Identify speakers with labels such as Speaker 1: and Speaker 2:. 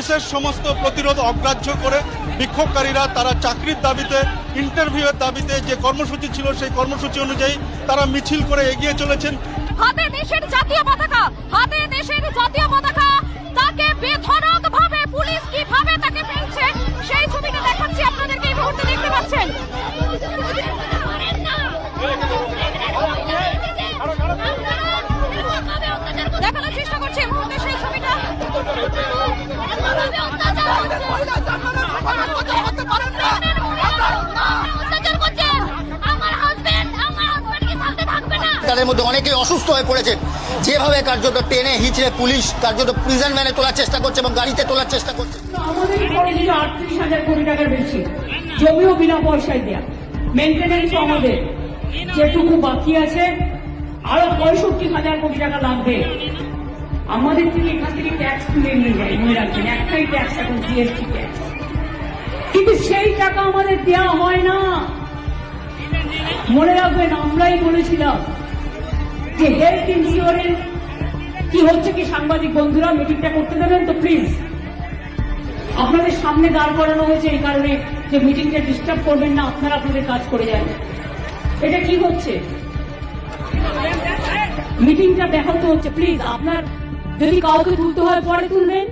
Speaker 1: পুলিশের সমস্ত প্রতিরোধ অগ্রাহ্য করে বিক্ষোভকারীরা তারা চাকরির দাবিতে, ইন্টারভিউয়ের দাবিতে যে কর্মসূচি ছিল সেই কর্মসূচি অনুযায়ী তারা মিছিল করে এগিয়ে চলেছেন।
Speaker 2: হাতে দেশের জাতীয় পতাকা, হাতে দেশের জাতীয় পতাকা, তাকে বেধড়ক ভাবে পুলিশ কিভাবে তাকে ফেলছে সেই ছবিটা দেখাচ্ছি আপনাদেরকে, এই মুহূর্তে দেখতে পাচ্ছেন। দেখানোর চেষ্টা করছি এই মুহূর্তে সেই ছবিটা।
Speaker 3: তাদের মধ্যে অনেকেই অসুস্থ হয়ে পড়েছে, যেভাবে কার্যত টেনে হিচড়ে পুলিশ কার্যত প্রিজন ভ্যানে তোলার চেষ্টা করছে এবং গাড়িতে তোলার চেষ্টা করছে।
Speaker 4: আমাদের খরচ 38,000 কোটি টাকার বেশি, জমিও বিনা পয়সায় দেয়া, মেনটেন্যান্স আমাদের যেটুকু বাকি আছে আরো 65,000 কোটি টাকা লাগবে। আমাদের থেকে এখান থেকে ট্যাক্স তুলে নিয়ে যায়, মনে রাখবেন একটাই ট্যাক্স এখন জিএসটি ট্যাক্স, কিন্তু সেই টাকা আমাদের দেওয়া হয় না। মনে রাখবেন আমরাই বলেছিলাম যে হেলথ ইন্স্যুরেন্স কি হচ্ছে কি, সাংবাদিক বন্ধুরা মিটিংটা করতে দেবেন তো প্লিজ। আপনাদের সামনে দাঁড় করানো হয়েছে এই কারণে যে মিটিংটা ডিস্টার্ব করবেন না, আপনারা আপনাদের কাজ করে যান। এটা কি হচ্ছে, মিটিংটা ব্যাহত হচ্ছে, প্লিজ আপনার যদি কাউকে তুলতে হয় পরে তুলবেন।